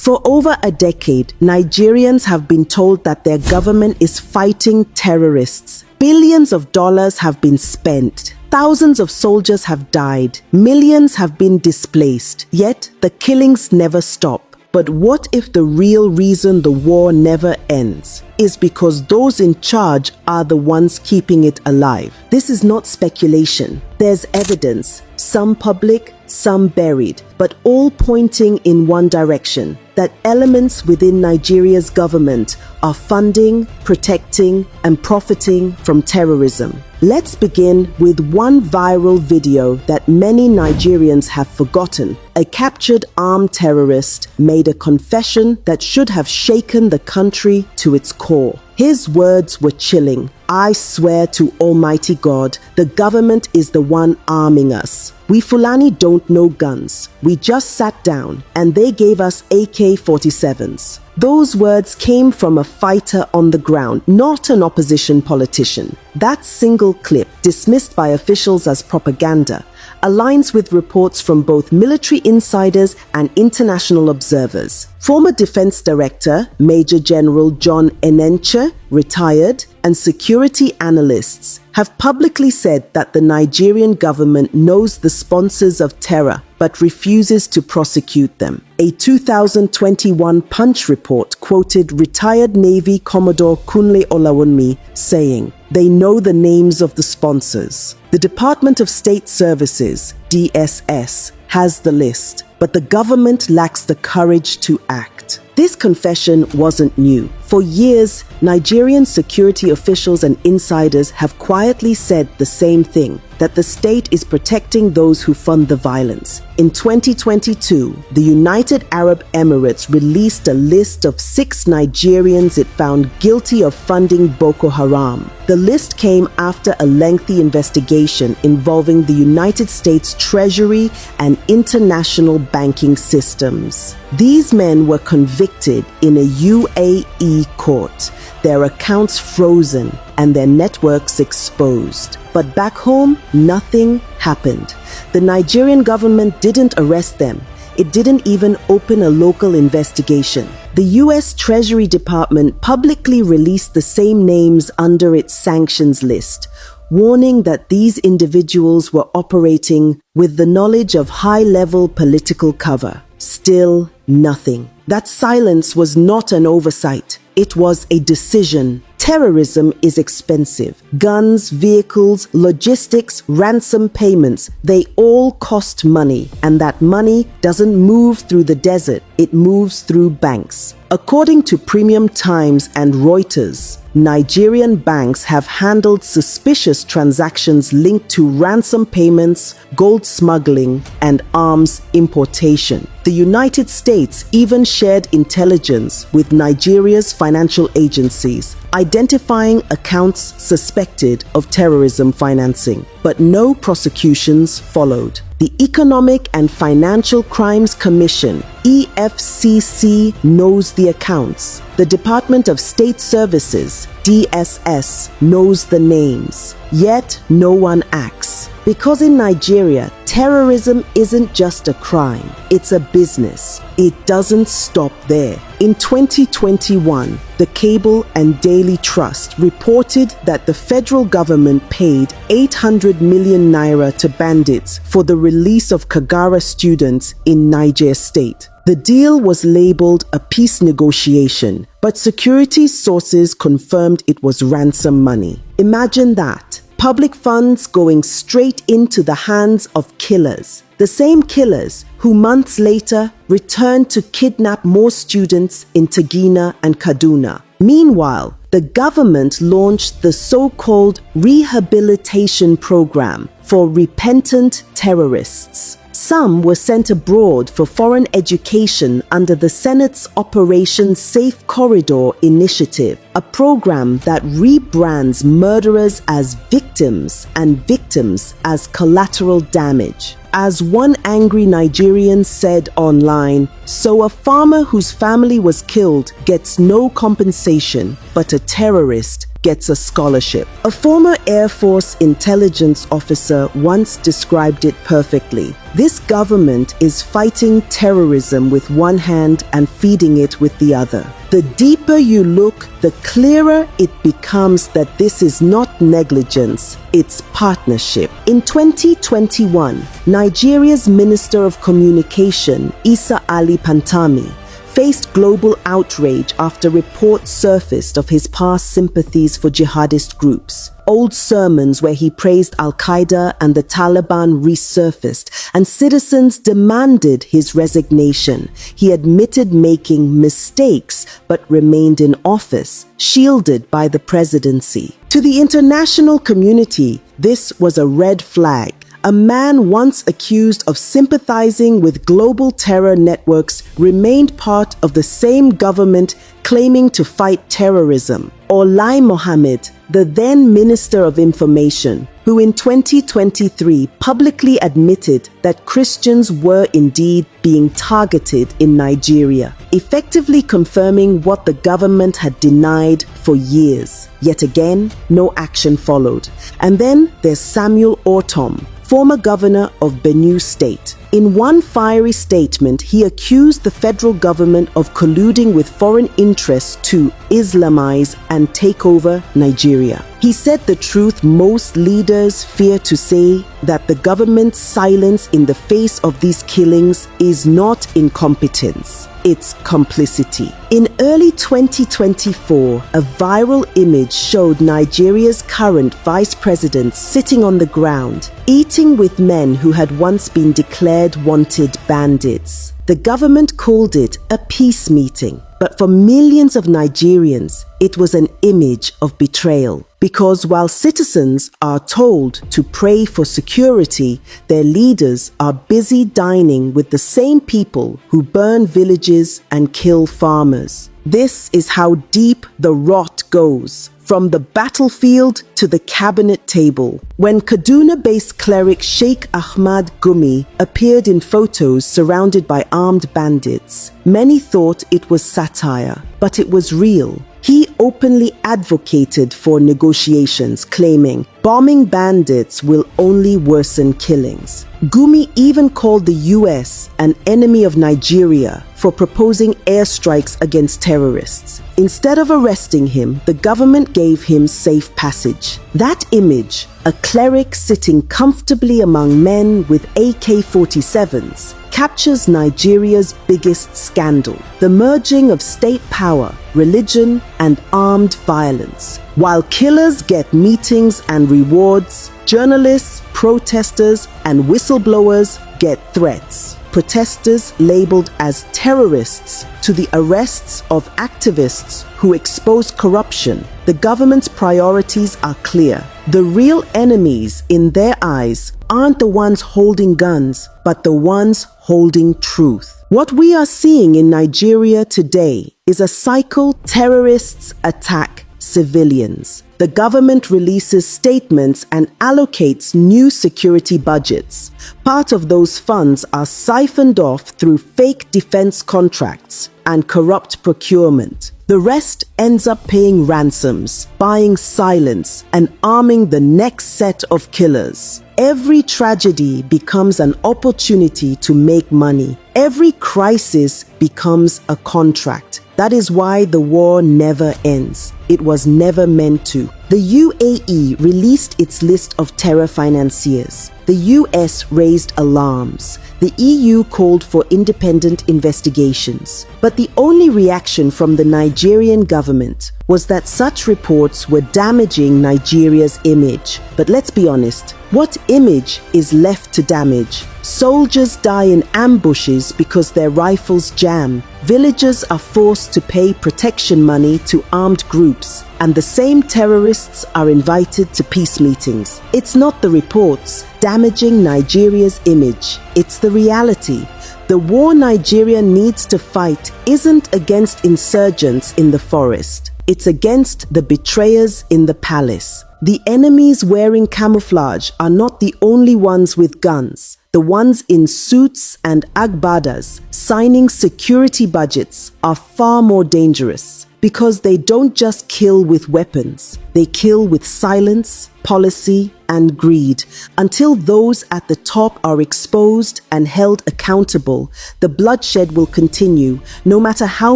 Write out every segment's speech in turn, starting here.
For over a decade, Nigerians have been told that their government is fighting terrorists. Billions of dollars have been spent. Thousands of soldiers have died. Millions have been displaced. Yet, the killings never stop. But what if the real reason the war never ends is because those in charge are the ones keeping it alive? This is not speculation. There's evidence, some public, some buried, but all pointing in one direction, that elements within Nigeria's government are funding, protecting, and profiting from terrorism. Let's begin with one viral video that many Nigerians have forgotten. A captured armed terrorist made a confession that should have shaken the country to its core. His words were chilling. "I swear to Almighty God, the government is the one arming us. We Fulani don't know guns. We just sat down and they gave us AK-47s. Those words came from a fighter on the ground, not an opposition politician. That single clip, dismissed by officials as propaganda, aligns with reports from both military insiders and international observers. Former Defense Director Major General John Enenche, retired, and security analysts have publicly said that the Nigerian government knows the sponsors of terror but refuses to prosecute them. A 2021 Punch report quoted retired Navy Commodore Kunle Olawunmi saying, "They know the names of the sponsors." The Department of State Services, DSS, has the list, but the government lacks the courage to act. This confession wasn't new. For years, Nigerian security officials and insiders have quietly said the same thing, that the state is protecting those who fund the violence. In 2022, the United Arab Emirates released a list of 6 Nigerians it found guilty of funding Boko Haram. The list came after a lengthy investigation involving the United States Treasury and international banking systems. These men were convicted in a UAE court, their accounts frozen, and their networks exposed. But back home, nothing happened. The Nigerian government didn't arrest them. It didn't even open a local investigation. The U.S. Treasury Department publicly released the same names under its sanctions list, warning that these individuals were operating with the knowledge of high-level political cover. Still, nothing. That silence was not an oversight. It was a decision. Terrorism is expensive. Guns, vehicles, logistics, ransom payments, they all cost money. And that money doesn't move through the desert. It moves through banks. According to Premium Times and Reuters, Nigerian banks have handled suspicious transactions linked to ransom payments, gold smuggling, and arms importation. The United States even shared intelligence with Nigeria's financial agencies, identifying accounts suspected of terrorism financing. But no prosecutions followed. The Economic and Financial Crimes Commission, EFCC, knows the accounts. The Department of State Services, DSS, knows the names. Yet no one acts. Because in Nigeria, terrorism isn't just a crime, it's a business. It doesn't stop there. In 2021, the Cable and Daily Trust reported that the federal government paid 800 million naira to bandits for the release of Kagara students in Niger State. The deal was labeled a peace negotiation, but security sources confirmed it was ransom money. Imagine that. Public funds going straight into the hands of killers. The same killers who months later returned to kidnap more students in Tagina and Kaduna. Meanwhile, the government launched the so-called rehabilitation program for repentant terrorists. Some were sent abroad for foreign education under the Senate's Operation Safe Corridor initiative, a program that rebrands murderers as victims and victims as collateral damage. As one angry Nigerian said online, "So a farmer whose family was killed gets no compensation, but a terrorist gets a scholarship. A former Air Force intelligence officer once described it perfectly. This government is fighting terrorism with one hand and feeding it with the other. The deeper you look, the clearer it becomes that this is not negligence, it's partnership. In 2021, Nigeria's Minister of Communication, Isa Ali Pantami, faced global outrage after reports surfaced of his past sympathies for jihadist groups. Old sermons where he praised Al-Qaeda and the Taliban resurfaced, and citizens demanded his resignation. He admitted making mistakes, but remained in office, shielded by the presidency. To the international community, this was a red flag. A man once accused of sympathizing with global terror networks remained part of the same government claiming to fight terrorism. Or Lai Mohammed, the then Minister of Information, who in 2023 publicly admitted that Christians were indeed being targeted in Nigeria, effectively confirming what the government had denied for years. Yet again, no action followed. And then there's Samuel Ortom, former governor of Benue State. In one fiery statement, he accused the federal government of colluding with foreign interests to Islamize and take over Nigeria. He said the truth most leaders fear to say, that the government's silence in the face of these killings is not incompetence. It's complicity. In early 2024, a viral image showed Nigeria's current vice president sitting on the ground, eating with men who had once been declared wanted bandits. The government called it a peace meeting, but for millions of Nigerians, it was an image of betrayal. Because while citizens are told to pray for security, their leaders are busy dining with the same people who burn villages and kill farmers. This is how deep the rot goes, from the battlefield to the cabinet table. When Kaduna-based cleric Sheikh Ahmad Gumi appeared in photos surrounded by armed bandits, many thought it was satire, but it was real. He openly advocated for negotiations, claiming bombing bandits will only worsen killings. Gumi even called the US an enemy of Nigeria for proposing airstrikes against terrorists. Instead of arresting him, the government gave him safe passage. That image, a cleric sitting comfortably among men with AK-47s, captures Nigeria's biggest scandal: the merging of state power, religion, and armed violence. While killers get meetings and rewards, journalists, protesters, and whistleblowers get threats. Protesters labeled as terrorists to the arrests of activists who expose corruption. The government's priorities are clear. The real enemies in their eyes aren't the ones holding guns, but the ones holding truth. What we are seeing in Nigeria today is a cycle: terrorists attack civilians. The government releases statements and allocates new security budgets. Part of those funds are siphoned off through fake defense contracts and corrupt procurement. The rest ends up paying ransoms, buying silence, and arming the next set of killers. Every tragedy becomes an opportunity to make money. Every crisis becomes a contract. That is why the war never ends. It was never meant to. The UAE released its list of terror financiers. The US raised alarms. The EU called for independent investigations. But the only reaction from the Nigerian government was that such reports were damaging Nigeria's image. But let's be honest, what image is left to damage? Soldiers die in ambushes because their rifles jam. Villagers are forced to pay protection money to armed groups, and the same terrorists are invited to peace meetings. It's not the reports damaging Nigeria's image, it's the reality. The war Nigeria needs to fight isn't against insurgents in the forest. It's against the betrayers in the palace. The enemies wearing camouflage are not the only ones with guns. The ones in suits and agbadas signing security budgets are far more dangerous. Because they don't just kill with weapons, they kill with silence, policy, and greed. Until those at the top are exposed and held accountable, the bloodshed will continue, no matter how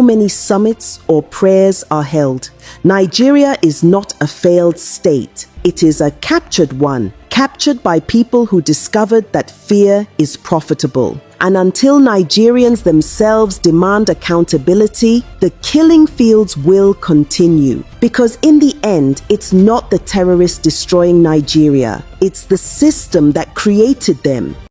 many summits or prayers are held. Nigeria is not a failed state. It is a captured one, captured by people who discovered that fear is profitable. And until Nigerians themselves demand accountability, the killing fields will continue. Because in the end, it's not the terrorists destroying Nigeria, it's the system that created them.